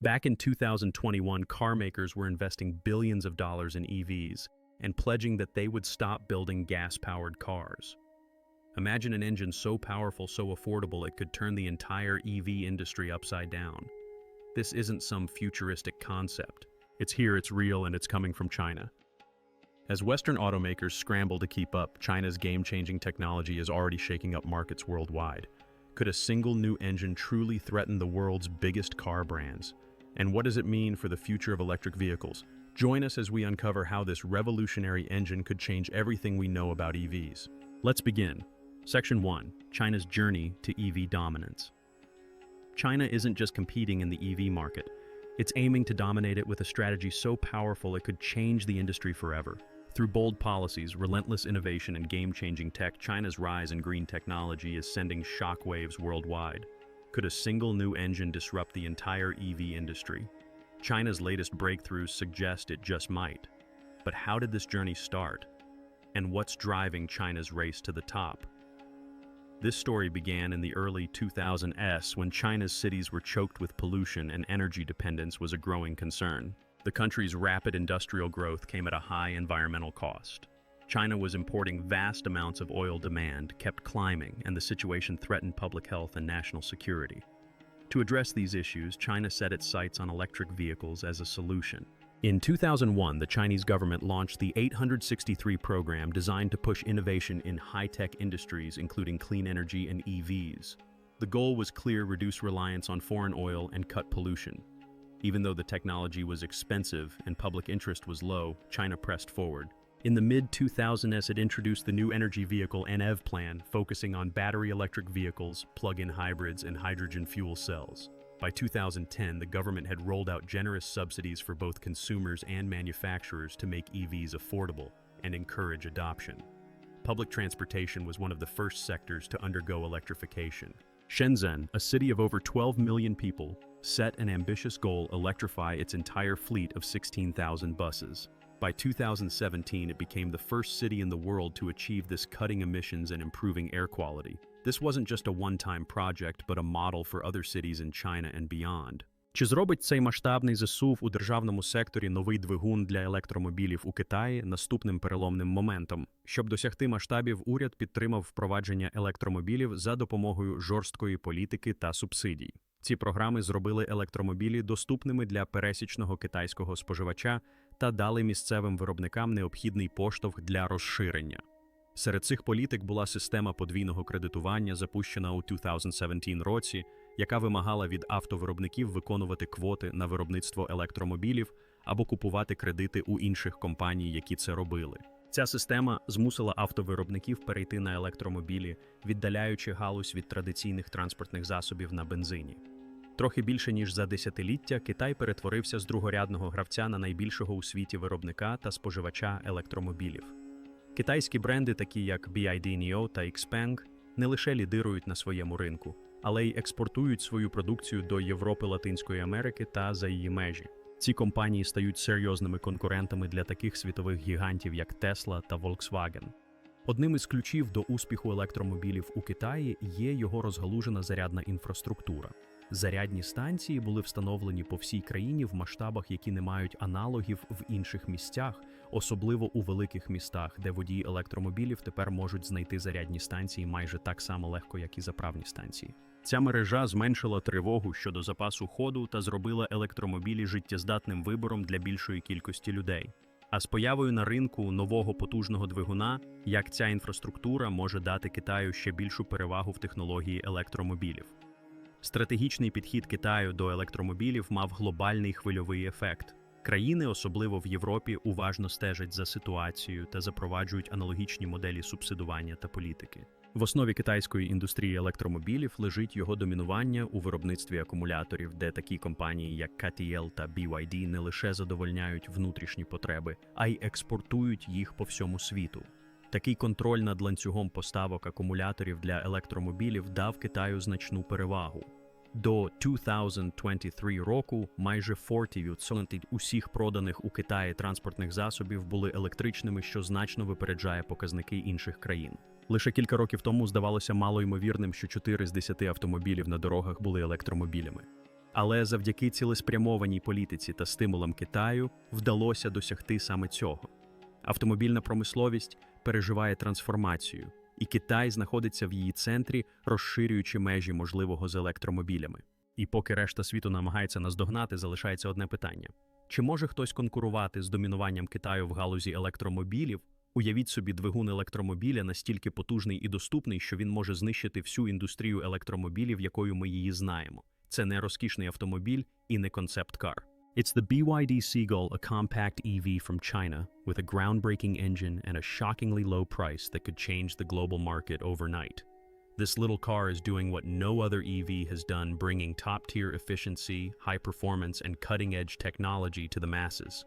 Back in 2021, car makers were investing billions of dollars in EVs and pledging that they would stop building gas-powered cars. Imagine an engine so powerful, so affordable, it could turn the entire EV industry upside down. This isn't some futuristic concept. It's here, it's real, and it's coming from China. As Western automakers scramble to keep up, China's game-changing technology is already shaking up markets worldwide. Could a single new engine truly threaten the world's biggest car brands? And what does it mean for the future of electric vehicles? Join us as we uncover how this revolutionary engine could change everything we know about EVs. Let's begin. Section 1. China's journey to EV dominance. China isn't just competing in the EV market. It's aiming to dominate it with a strategy so powerful it could change the industry forever. Through bold policies, relentless innovation, and game-changing tech, China's rise in green technology is sending shockwaves worldwide. Could a single new engine disrupt the entire EV industry? China's latest breakthroughs suggest it just might. But how did this journey start? And what's driving China's race to the top? This story began in the early 2000s when China's cities were choked with pollution and energy dependence was a growing concern. The country's rapid industrial growth came at a high environmental cost. China was importing vast amounts of oil. Demand kept climbing, and the situation threatened public health and national security. To address these issues, China set its sights on electric vehicles as a solution. In 2001, the Chinese government launched the 863 program designed to push innovation in high-tech industries, including clean energy and EVs. The goal was clear: reduce reliance on foreign oil and cut pollution. Even though the technology was expensive and public interest was low, China pressed forward. In the mid-2000s, it introduced the new energy vehicle NEV plan, focusing on battery electric vehicles, plug-in hybrids, and hydrogen fuel cells. By 2010, the government had rolled out generous subsidies for both consumers and manufacturers to make EVs affordable and encourage adoption. Public transportation was one of the first sectors to undergo electrification. Shenzhen, a city of over 12 million people, set an ambitious goal: electrify its entire fleet of 16,000 buses. By 2017, it became the first city in the world to achieve this, cutting emissions and improving air quality. This wasn't just a one-time project, but a model for other cities in China and beyond. Чи зробить цей масштабний засув у державному секторі новий двигун для електромобілів у Китаї наступним переломним моментом? Щоб досягти масштабів, уряд підтримав впровадження електромобілів за допомогою жорсткої політики та субсидій. Ці програми зробили електромобілі доступними для пересічного китайського споживача та дали місцевим виробникам необхідний поштовх для розширення. Серед цих політик була система подвійного кредитування, запущена у 2017 році, яка вимагала від автовиробників виконувати квоти на виробництво електромобілів або купувати кредити у інших компаній, які це робили. Ця система змусила автовиробників перейти на електромобілі, віддаляючи галузь від традиційних транспортних засобів на бензині. Трохи більше ніж за десятиліття Китай перетворився з другорядного гравця на найбільшого у світі виробника та споживача електромобілів. Китайські бренди, такі як BYD NIO та XPeng, не лише лідирують на своєму ринку, але й експортують свою продукцію до Європи, Латинської Америки та за її межі. Ці компанії стають серйозними конкурентами для таких світових гігантів, як Tesla та Volkswagen. Одним із ключів до успіху електромобілів у Китаї є його розгалужена зарядна інфраструктура. Зарядні станції були встановлені по всій країні в масштабах, які не мають аналогів в інших місцях, особливо у великих містах, де водії електромобілів тепер можуть знайти зарядні станції майже так само легко, як і заправні станції. Ця мережа зменшила тривогу щодо запасу ходу та зробила електромобілі життєздатним вибором для більшої кількості людей. А з появою на ринку нового потужного двигуна, як ця інфраструктура може дати Китаю ще більшу перевагу в технології електромобілів. Стратегічний підхід Китаю до електромобілів мав глобальний хвильовий ефект. Країни, особливо в Європі, уважно стежать за ситуацією та запроваджують аналогічні моделі субсидування та політики. В основі китайської індустрії електромобілів лежить його домінування у виробництві акумуляторів, де такі компанії, як CATL та BYD, не лише задовольняють внутрішні потреби, а й експортують їх по всьому світу. Такий контроль над ланцюгом поставок акумуляторів для електромобілів дав Китаю значну перевагу. До 2023 року майже 40% усіх проданих у Китаї транспортних засобів були електричними, що значно випереджає показники інших країн. Лише кілька років тому здавалося малоймовірним, що 4 з 10 автомобілів на дорогах були електромобілями. Але завдяки цілеспрямованій політиці та стимулам Китаю вдалося досягти саме цього. Автомобільна промисловість переживає трансформацію, і Китай знаходиться в її центрі, розширюючи межі можливого з електромобілями. І поки решта світу намагається наздогнати, залишається одне питання. Чи може хтось конкурувати з домінуванням Китаю в галузі електромобілів? Уявіть собі, двигун електромобіля настільки потужний і доступний, що він може знищити всю індустрію електромобілів, якою ми її знаємо. Це не розкішний автомобіль і не концепт-кар. It's the BYD Seagull, a compact EV from China, with a groundbreaking engine and a shockingly low price that could change the global market overnight. This little car is doing what no other EV has done, bringing top-tier efficiency, high performance, and cutting-edge technology to the masses.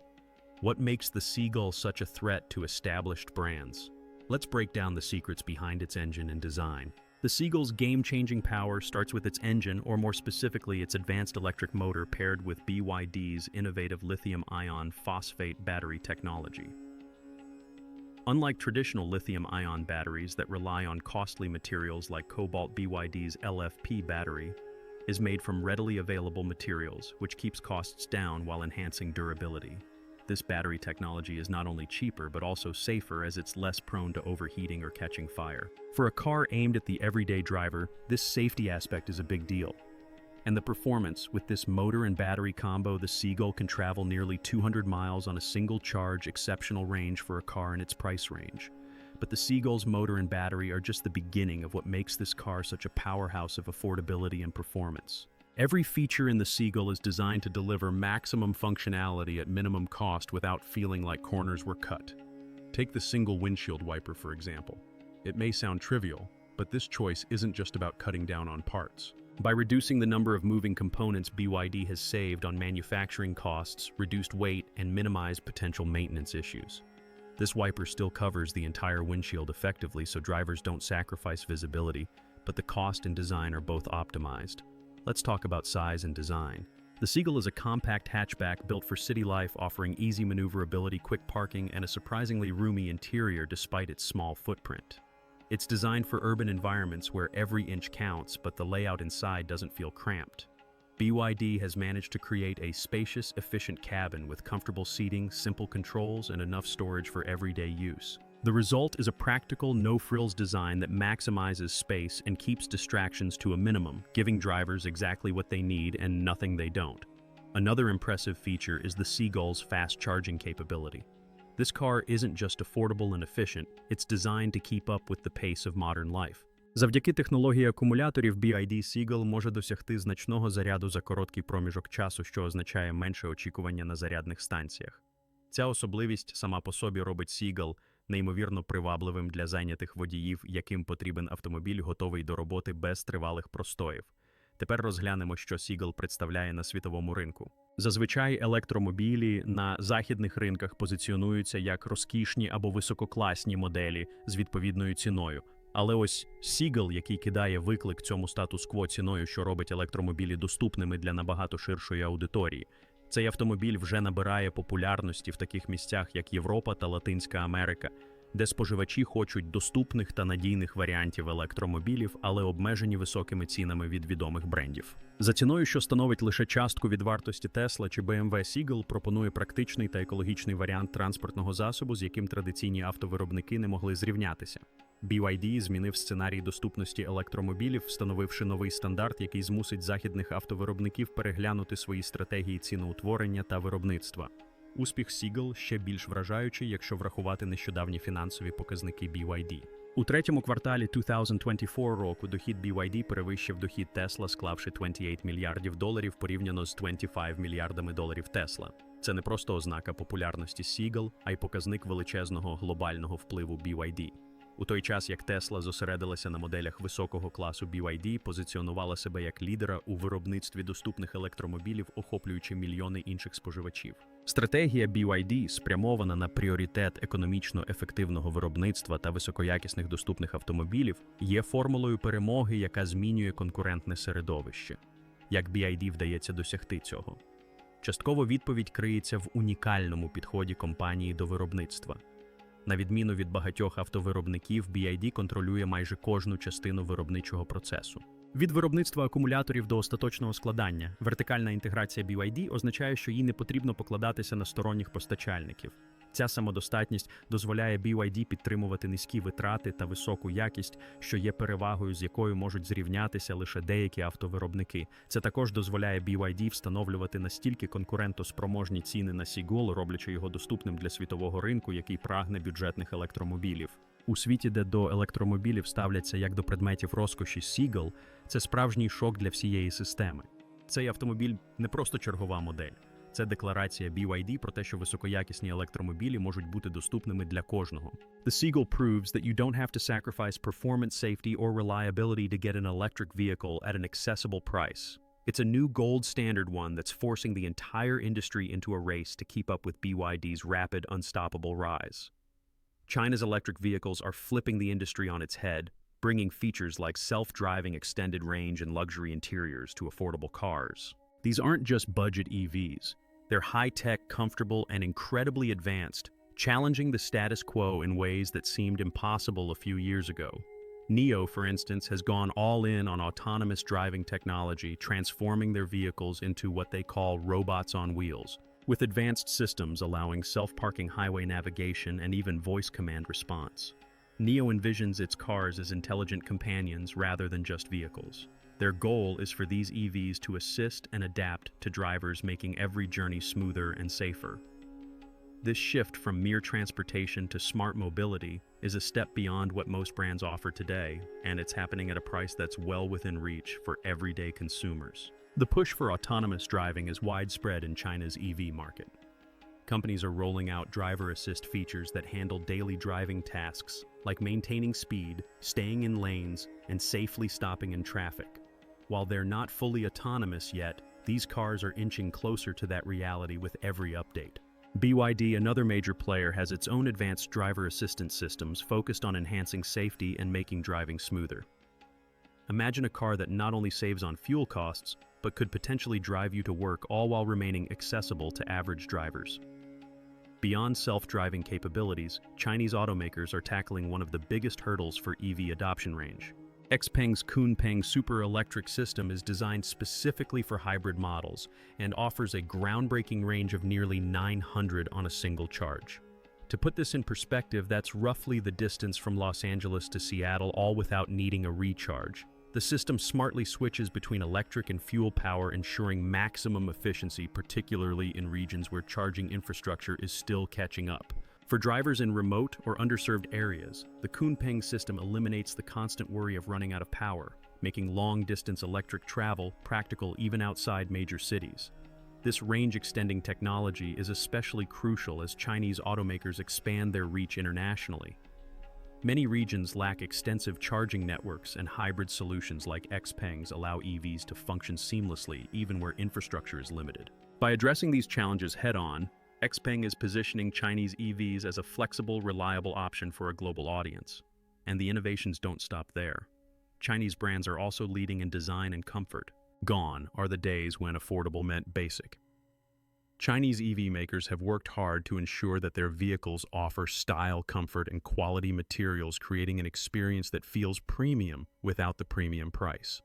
What makes the Seagull such a threat to established brands? Let's break down the secrets behind its engine and design. The Seagull's game-changing power starts with its engine, or more specifically, its advanced electric motor paired with BYD's innovative lithium-ion phosphate battery technology. Unlike traditional lithium-ion batteries that rely on costly materials like cobalt, BYD's LFP battery is made from readily available materials, which keeps costs down while enhancing durability. This battery technology is not only cheaper but also safer, as it's less prone to overheating or catching fire. For a car aimed at the everyday driver, this safety aspect is a big deal. And the performance, with this motor and battery combo, the Seagull can travel nearly 200 miles on a single charge, exceptional range for a car in its price range. But the Seagull's motor and battery are just the beginning of what makes this car such a powerhouse of affordability and performance. Every feature in the Seagull is designed to deliver maximum functionality at minimum cost without feeling like corners were cut. Take the single windshield wiper, for example. It may sound trivial, but this choice isn't just about cutting down on parts. By reducing the number of moving components, BYD has saved on manufacturing costs, reduced weight, and minimized potential maintenance issues. This wiper still covers the entire windshield effectively, so drivers don't sacrifice visibility, but the cost and design are both optimized. Let's talk about size and design. The Seagull is a compact hatchback built for city life, offering easy maneuverability, quick parking, and a surprisingly roomy interior despite its small footprint. It's designed for urban environments where every inch counts, but the layout inside doesn't feel cramped. BYD has managed to create a spacious, efficient cabin with comfortable seating, simple controls, and enough storage for everyday use. The result is a practical, no-frills design that maximizes space and keeps distractions to a minimum, giving drivers exactly what they need and nothing they don't. Another impressive feature is the Seagull's fast charging capability. This car isn't just affordable and efficient, it's designed to keep up with the pace of modern life. Завдяки технології акумуляторів BYD Seagull може досягти значного заряду за короткий проміжок часу, що означає менше очікування на зарядних станціях. Ця особливість сама по собі робить Seagull неймовірно привабливим для зайнятих водіїв, яким потрібен автомобіль, готовий до роботи без тривалих простоїв. Тепер розглянемо, що Seagull представляє на світовому ринку. Зазвичай електромобілі на західних ринках позиціонуються як розкішні або висококласні моделі з відповідною ціною. Але ось Seagull, який кидає виклик цьому статус-кво ціною, що робить електромобілі доступними для набагато ширшої аудиторії. Цей автомобіль вже набирає популярності в таких місцях, як Європа та Латинська Америка, де споживачі хочуть доступних та надійних варіантів електромобілів, але обмежені високими цінами від відомих брендів. За ціною, що становить лише частку від вартості Tesla чи BMW, Seagull пропонує практичний та екологічний варіант транспортного засобу, з яким традиційні автовиробники не могли зрівнятися. BYD змінив сценарій доступності електромобілів, встановивши новий стандарт, який змусить західних автовиробників переглянути свої стратегії ціноутворення та виробництва. Успіх Seagull ще більш вражаючий, якщо врахувати нещодавні фінансові показники BYD. У третьому кварталі 2024 року дохід BYD перевищив дохід Tesla, склавши $28 мільярдів порівняно з $25 мільярдами Tesla. Це не просто ознака популярності Seagull, а й показник величезного глобального впливу BYD. У той час, як Tesla зосередилася на моделях високого класу, BYD позиціонувала себе як лідера у виробництві доступних електромобілів, охоплюючи мільйони інших споживачів. Стратегія BYD, спрямована на пріоритет економічно ефективного виробництва та високоякісних доступних автомобілів, є формулою перемоги, яка змінює конкурентне середовище. Як BYD вдається досягти цього? Частково відповідь криється в унікальному підході компанії до виробництва. На відміну від багатьох автовиробників, BYD контролює майже кожну частину виробничого процесу. Від виробництва акумуляторів до остаточного складання, вертикальна інтеграція BYD означає, що їй не потрібно покладатися на сторонніх постачальників. Ця самодостатність дозволяє BYD підтримувати низькі витрати та високу якість, що є перевагою, з якою можуть зрівнятися лише деякі автовиробники. Це також дозволяє BYD встановлювати настільки конкурентоспроможні ціни на Сігул, роблячи його доступним для світового ринку, який прагне бюджетних електромобілів. У світі, де до електромобілів ставляться як до предметів розкоші Seagull, це справжній шок для всієї системи. Цей автомобіль не просто чергова модель. Це декларація BYD про те, що високоякісні електромобілі можуть бути доступними для кожного. The Seagull proves that you don't have to sacrifice performance, safety, or reliability to get an electric vehicle at an accessible price. It's a new gold standard one that's forcing the entire industry into a race to keep up with BYD's rapid, unstoppable rise. China's electric vehicles are flipping the industry on its head, bringing features like self-driving extended range and luxury interiors to affordable cars. These aren't just budget EVs. They're high-tech, comfortable, and incredibly advanced, challenging the status quo in ways that seemed impossible a few years ago. NIO, for instance, has gone all in on autonomous driving technology, transforming their vehicles into what they call robots on wheels, with advanced systems allowing self-parking highway navigation and even voice command response. NIO envisions its cars as intelligent companions rather than just vehicles. Their goal is for these EVs to assist and adapt to drivers, making every journey smoother and safer. This shift from mere transportation to smart mobility is a step beyond what most brands offer today, and it's happening at a price that's well within reach for everyday consumers. The push for autonomous driving is widespread in China's EV market. Companies are rolling out driver assist features that handle daily driving tasks, like maintaining speed, staying in lanes, and safely stopping in traffic. While they're not fully autonomous yet, these cars are inching closer to that reality with every update. BYD, another major player, has its own advanced driver assistance systems focused on enhancing safety and making driving smoother. Imagine a car that not only saves on fuel costs, but could potentially drive you to work, all while remaining accessible to average drivers. Beyond self-driving capabilities, Chinese automakers are tackling one of the biggest hurdles for EV adoption range. XPeng's Kunpeng super electric system is designed specifically for hybrid models and offers a groundbreaking range of nearly 900 on a single charge. To put this in perspective, that's roughly the distance from Los Angeles to Seattle, all without needing a recharge. The system smartly switches between electric and fuel power, ensuring maximum efficiency, particularly in regions where charging infrastructure is still catching up. For drivers in remote or underserved areas, the Kunpeng system eliminates the constant worry of running out of power, making long-distance electric travel practical even outside major cities. This range-extending technology is especially crucial as Chinese automakers expand their reach internationally. Many regions lack extensive charging networks, and hybrid solutions like XPeng's allow EVs to function seamlessly even where infrastructure is limited. By addressing these challenges head-on, XPeng is positioning Chinese EVs as a flexible, reliable option for a global audience. And the innovations don't stop there. Chinese brands are also leading in design and comfort. Gone are the days when affordable meant basic. Chinese EV makers have worked hard to ensure that their vehicles offer style, comfort, and quality materials, creating an experience that feels premium without the premium price.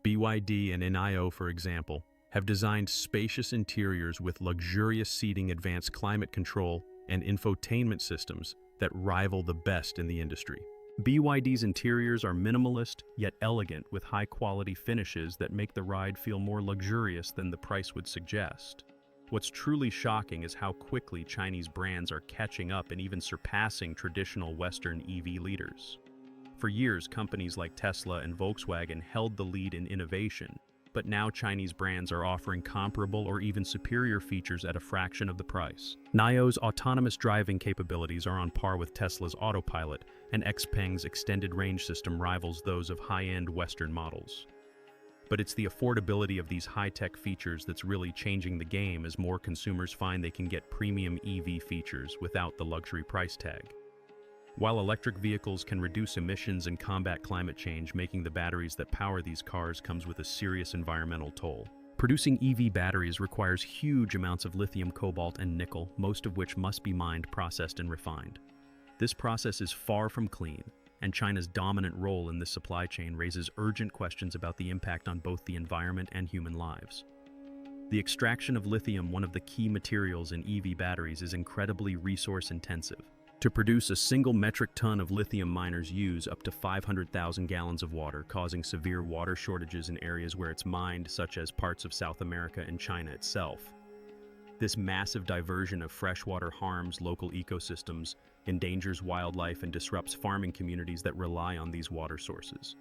BYD and NIO, for example, have designed spacious interiors with luxurious seating, advanced climate control, and infotainment systems that rival the best in the industry. BYD's interiors are minimalist yet elegant, with high-quality finishes that make the ride feel more luxurious than the price would suggest. What's truly shocking is how quickly Chinese brands are catching up and even surpassing traditional Western EV leaders. For years, companies like Tesla and Volkswagen held the lead in innovation, but now Chinese brands are offering comparable or even superior features at a fraction of the price. NIO's autonomous driving capabilities are on par with Tesla's autopilot, and XPeng's extended range system rivals those of high-end Western models. But it's the affordability of these high-tech features that's really changing the game, as more consumers find they can get premium EV features without the luxury price tag. While electric vehicles can reduce emissions and combat climate change, making the batteries that power these cars comes with a serious environmental toll. Producing EV batteries requires huge amounts of lithium, cobalt, and nickel, most of which must be mined, processed, and refined. This process is far from clean, and China's dominant role in this supply chain raises urgent questions about the impact on both the environment and human lives. The extraction of lithium, one of the key materials in EV batteries, is incredibly resource-intensive. To produce a single metric ton of lithium, miners use up to 500,000 gallons of water, causing severe water shortages in areas where it's mined, such as parts of South America and China itself. This massive diversion of fresh water harms local ecosystems, endangers wildlife, and disrupts farming communities that rely on these water sources.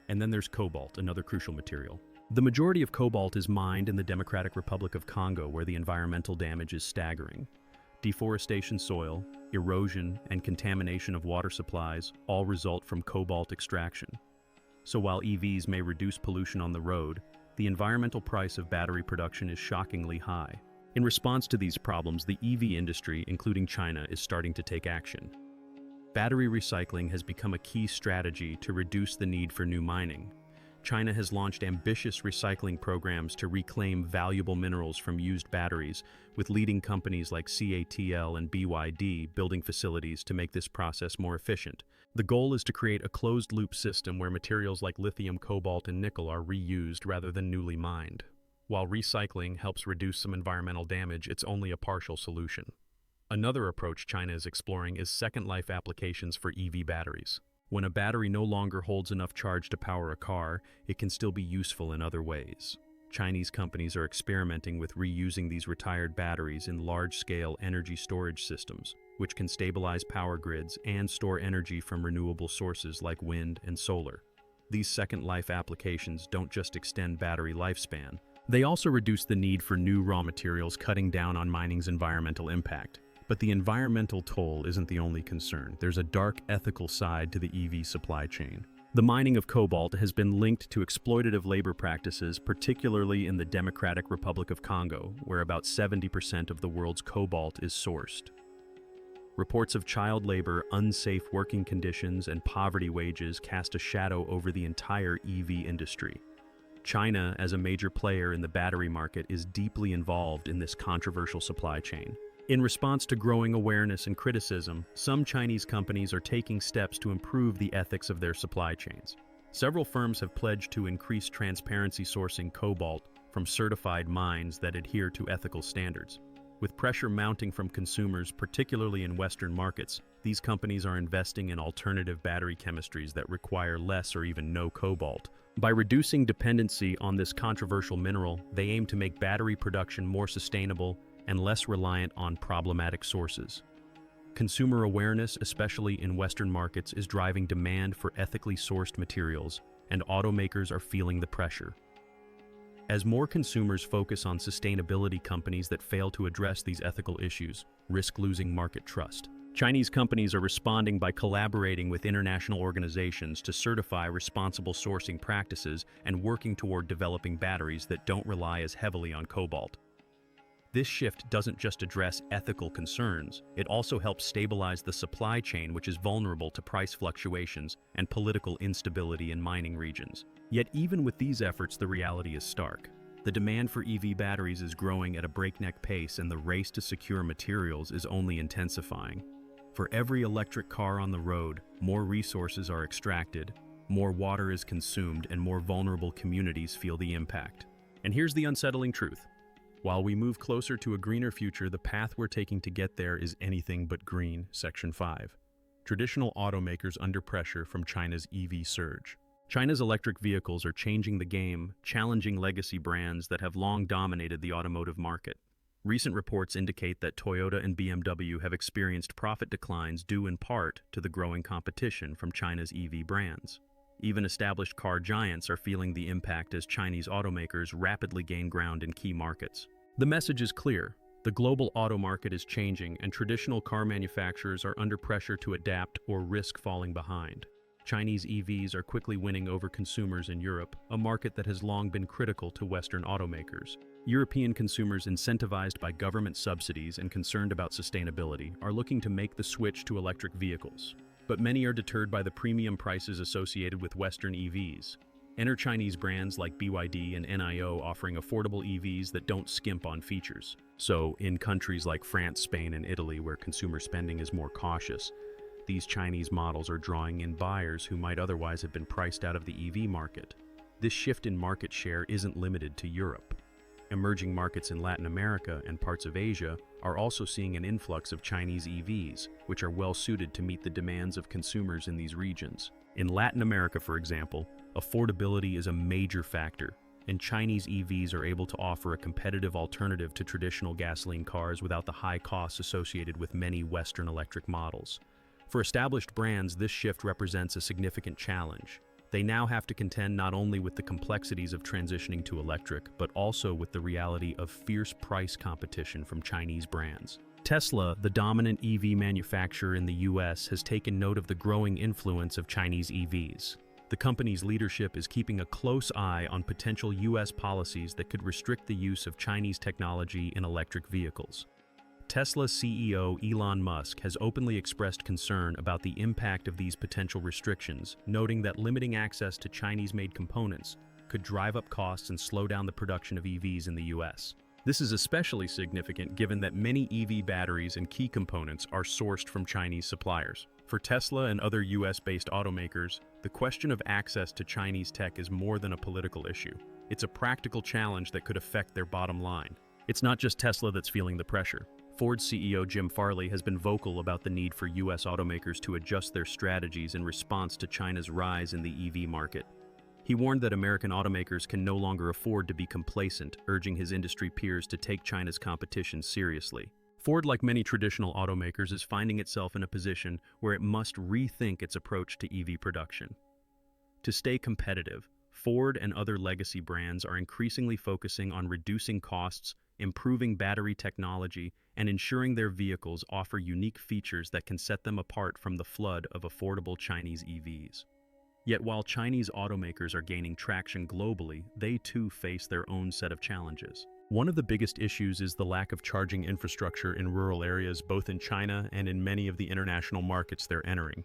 And then there's cobalt, another crucial material. The majority of cobalt is mined in the Democratic Republic of Congo, where the environmental damage is staggering. Deforestation, soil erosion, and contamination of water supplies all result from cobalt extraction. So while EVs may reduce pollution on the road, the environmental price of battery production is shockingly high. In response to these problems, the EV industry, including China, is starting to take action. Battery recycling has become a key strategy to reduce the need for new mining. China has launched ambitious recycling programs to reclaim valuable minerals from used batteries, with leading companies like CATL and BYD building facilities to make this process more efficient. The goal is to create a closed-loop system where materials like lithium, cobalt, and nickel are reused rather than newly mined. While recycling helps reduce some environmental damage, it's only a partial solution. Another approach China is exploring is second-life applications for EV batteries. When a battery no longer holds enough charge to power a car, it can still be useful in other ways. Chinese companies are experimenting with reusing these retired batteries in large-scale energy storage systems, which can stabilize power grids and store energy from renewable sources like wind and solar. These second-life applications don't just extend battery lifespan, they also reduce the need for new raw materials, cutting down on mining's environmental impact. But the environmental toll isn't the only concern. There's a dark ethical side to the EV supply chain. The mining of cobalt has been linked to exploitative labor practices, particularly in the Democratic Republic of Congo, where about 70% of the world's cobalt is sourced. Reports of child labor, unsafe working conditions, and poverty wages cast a shadow over the entire EV industry. China, as a major player in the battery market, is deeply involved in this controversial supply chain. In response to growing awareness and criticism, some Chinese companies are taking steps to improve the ethics of their supply chains. Several firms have pledged to increase transparency, sourcing cobalt from certified mines that adhere to ethical standards. With pressure mounting from consumers, particularly in Western markets, these companies are investing in alternative battery chemistries that require less or even no cobalt. By reducing dependency on this controversial mineral, they aim to make battery production more sustainable and less reliant on problematic sources. Consumer awareness, especially in Western markets, is driving demand for ethically sourced materials, and automakers are feeling the pressure. As more consumers focus on sustainability, companies that fail to address these ethical issues risk losing market trust. Chinese companies are responding by collaborating with international organizations to certify responsible sourcing practices and working toward developing batteries that don't rely as heavily on cobalt. This shift doesn't just address ethical concerns, it also helps stabilize the supply chain, which is vulnerable to price fluctuations and political instability in mining regions. Yet even with these efforts, the reality is stark. The demand for EV batteries is growing at a breakneck pace, and the race to secure materials is only intensifying. For every electric car on the road, more resources are extracted, more water is consumed, and more vulnerable communities feel the impact. And here's the unsettling truth. While we move closer to a greener future, the path we're taking to get there is anything but green. Section 5. Traditional automakers under pressure from China's EV surge. China's electric vehicles are changing the game, challenging legacy brands that have long dominated the automotive market. Recent reports indicate that Toyota and BMW have experienced profit declines due in part to the growing competition from China's EV brands. Even established car giants are feeling the impact as Chinese automakers rapidly gain ground in key markets. The message is clear. The global auto market is changing, and traditional car manufacturers are under pressure to adapt or risk falling behind. Chinese EVs are quickly winning over consumers in Europe, a market that has long been critical to Western automakers. European consumers, incentivized by government subsidies and concerned about sustainability, are looking to make the switch to electric vehicles. But many are deterred by the premium prices associated with Western EVs. Enter Chinese brands like BYD and NIO, offering affordable EVs that don't skimp on features. So, in countries like France, Spain, and Italy, where consumer spending is more cautious, these Chinese models are drawing in buyers who might otherwise have been priced out of the EV market. This shift in market share isn't limited to Europe. Emerging markets in Latin America and parts of Asia are also seeing an influx of Chinese EVs, which are well suited to meet the demands of consumers in these regions. In Latin America, for example, affordability is a major factor, and Chinese EVs are able to offer a competitive alternative to traditional gasoline cars without the high costs associated with many Western electric models. For established brands, this shift represents a significant challenge. They now have to contend not only with the complexities of transitioning to electric, but also with the reality of fierce price competition from Chinese brands. Tesla, the dominant EV manufacturer in the US, has taken note of the growing influence of Chinese EVs. The company's leadership is keeping a close eye on potential US policies that could restrict the use of Chinese technology in electric vehicles. Tesla CEO Elon Musk has openly expressed concern about the impact of these potential restrictions, noting that limiting access to Chinese-made components could drive up costs and slow down the production of EVs in the US. This is especially significant given that many EV batteries and key components are sourced from Chinese suppliers. For Tesla and other US-based automakers, the question of access to Chinese tech is more than a political issue. It's a practical challenge that could affect their bottom line. It's not just Tesla that's feeling the pressure. Ford CEO Jim Farley has been vocal about the need for US automakers to adjust their strategies in response to China's rise in the EV market. He warned that American automakers can no longer afford to be complacent, urging his industry peers to take China's competition seriously. Ford, like many traditional automakers, is finding itself in a position where it must rethink its approach to EV production. To stay competitive, Ford and other legacy brands are increasingly focusing on reducing costs, improving battery technology, and ensuring their vehicles offer unique features that can set them apart from the flood of affordable Chinese EVs. Yet while Chinese automakers are gaining traction globally, they too face their own set of challenges. One of the biggest issues is the lack of charging infrastructure in rural areas, both in China and in many of the international markets they're entering.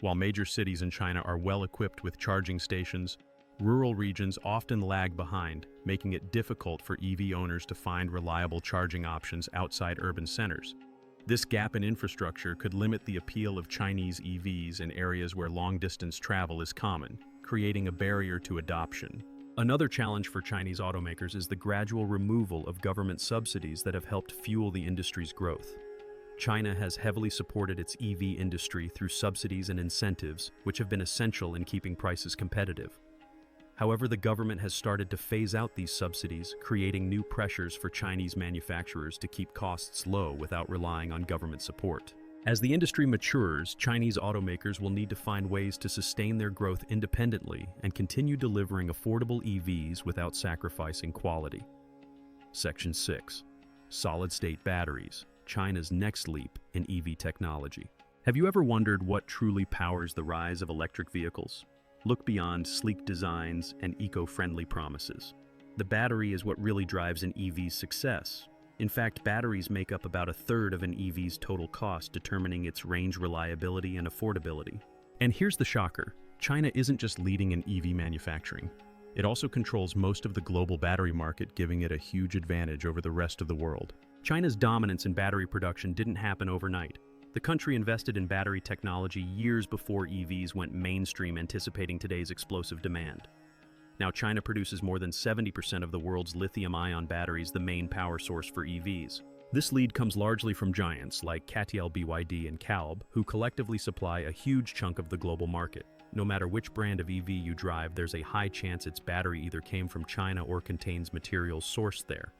While major cities in China are well equipped with charging stations, rural regions often lag behind, making it difficult for EV owners to find reliable charging options outside urban centers. This gap in infrastructure could limit the appeal of Chinese EVs in areas where long-distance travel is common, creating a barrier to adoption. Another challenge for Chinese automakers is the gradual removal of government subsidies that have helped fuel the industry's growth. China has heavily supported its EV industry through subsidies and incentives, which have been essential in keeping prices competitive. However, the government has started to phase out these subsidies, creating new pressures for Chinese manufacturers to keep costs low without relying on government support. As the industry matures, Chinese automakers will need to find ways to sustain their growth independently and continue delivering affordable EVs without sacrificing quality. Section 6. Solid-state batteries, China's next leap in EV technology. Have you ever wondered what truly powers the rise of electric vehicles? Look beyond sleek designs and eco-friendly promises. The battery is what really drives an EV's success. In fact, batteries make up about a third of an EV's total cost, determining its range reliability and affordability. And here's the shocker. China isn't just leading in EV manufacturing. It also controls most of the global battery market, giving it a huge advantage over the rest of the world. China's dominance in battery production didn't happen overnight. The country invested in battery technology years before EVs went mainstream, anticipating today's explosive demand. Now, China produces more than 70% of the world's lithium-ion batteries, the main power source for EVs. This lead comes largely from giants like CATL, BYD, and CALB, who collectively supply a huge chunk of the global market. No matter which brand of EV you drive, there's a high chance its battery either came from China or contains materials sourced there.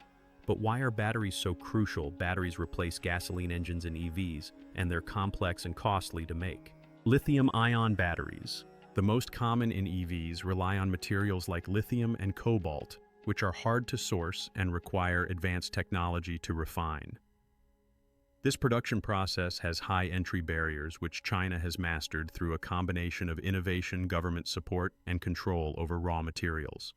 But why are batteries so crucial? Batteries replace gasoline engines in EVs, and they're complex and costly to make. Lithium-ion batteries, the most common in EVs, rely on materials like lithium and cobalt, which are hard to source and require advanced technology to refine. This production process has high entry barriers, which China has mastered through a combination of innovation, government support, and control over raw materials.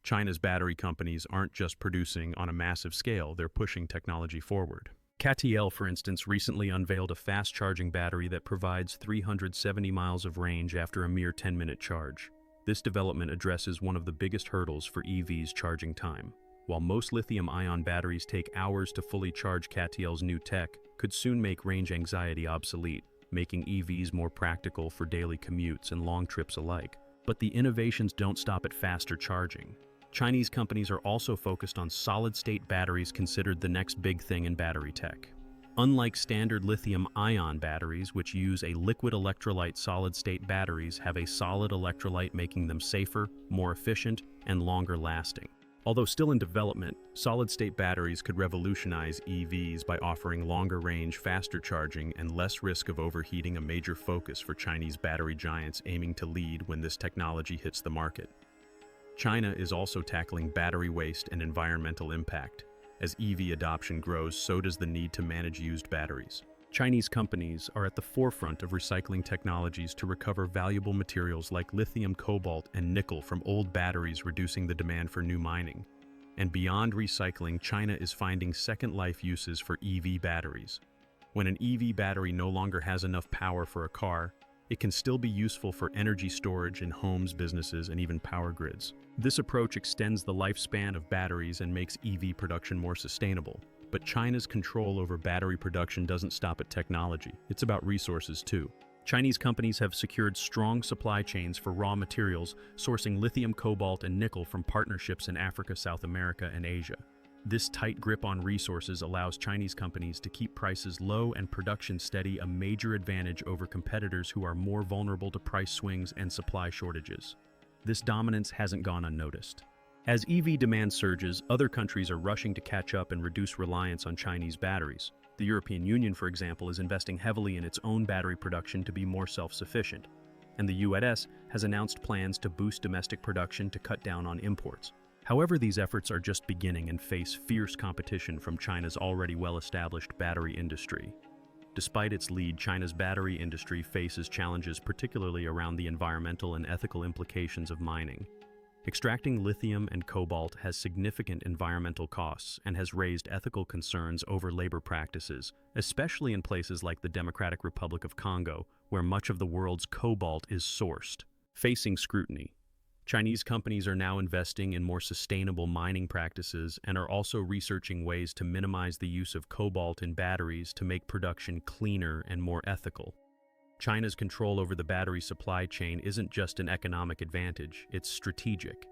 China's battery companies aren't just producing on a massive scale, they're pushing technology forward. CATL, for instance, recently unveiled a fast-charging battery that provides 370 miles of range after a mere 10-minute charge. This development addresses one of the biggest hurdles for EVs' charging time. While most lithium-ion batteries take hours to fully charge, CATL's new tech could soon make range anxiety obsolete. making EVs more practical for daily commutes and long trips alike. But the innovations don't stop at faster charging. Chinese companies are also focused on solid-state batteries, considered the next big thing in battery tech. Unlike standard lithium-ion batteries, which use a liquid electrolyte, solid-state batteries have a solid electrolyte, making them safer, more efficient, and longer-lasting. Although still in development, solid-state batteries could revolutionize EVs by offering longer range, faster charging, and less risk of overheating, a major focus for Chinese battery giants aiming to lead when this technology hits the market. China is also tackling battery waste and environmental impact. As EV adoption grows, so does the need to manage used batteries. Chinese companies are at the forefront of recycling technologies to recover valuable materials like lithium, cobalt, and nickel from old batteries, reducing the demand for new mining. And beyond recycling, China is finding second life uses for EV batteries. When an EV battery no longer has enough power for a car, it can still be useful for energy storage in homes, businesses, and even power grids. This approach extends the lifespan of batteries and makes EV production more sustainable. But China's control over battery production doesn't stop at technology. It's about resources too. Chinese companies have secured strong supply chains for raw materials, sourcing lithium, cobalt, and nickel from partnerships in Africa, South America, and Asia. This tight grip on resources allows Chinese companies to keep prices low and production steady, a major advantage over competitors who are more vulnerable to price swings and supply shortages. This dominance hasn't gone unnoticed. As EV demand surges, other countries are rushing to catch up and reduce reliance on Chinese batteries. The European Union, for example, is investing heavily in its own battery production to be more self-sufficient. And the US has announced plans to boost domestic production to cut down on imports. However, these efforts are just beginning and face fierce competition from China's already well-established battery industry. Despite its lead, China's battery industry faces challenges, particularly around the environmental and ethical implications of mining. Extracting lithium and cobalt has significant environmental costs and has raised ethical concerns over labor practices, especially in places like the Democratic Republic of Congo, where much of the world's cobalt is sourced. Facing scrutiny, Chinese companies are now investing in more sustainable mining practices and are also researching ways to minimize the use of cobalt in batteries to make production cleaner and more ethical. China's control over the battery supply chain isn't just an economic advantage, it's strategic.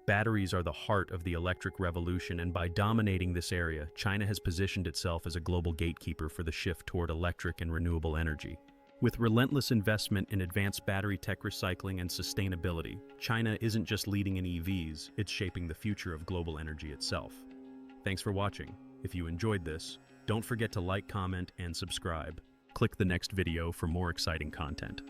Batteries are the heart of the electric revolution, and by dominating this area, China has positioned itself as a global gatekeeper for the shift toward electric and renewable energy. With relentless investment in advanced battery tech, recycling, and sustainability, China isn't just leading in EVs, it's shaping the future of global energy itself. Thanks for watching. If you enjoyed this, don't forget to like, comment, and subscribe. Click the next video for more exciting content.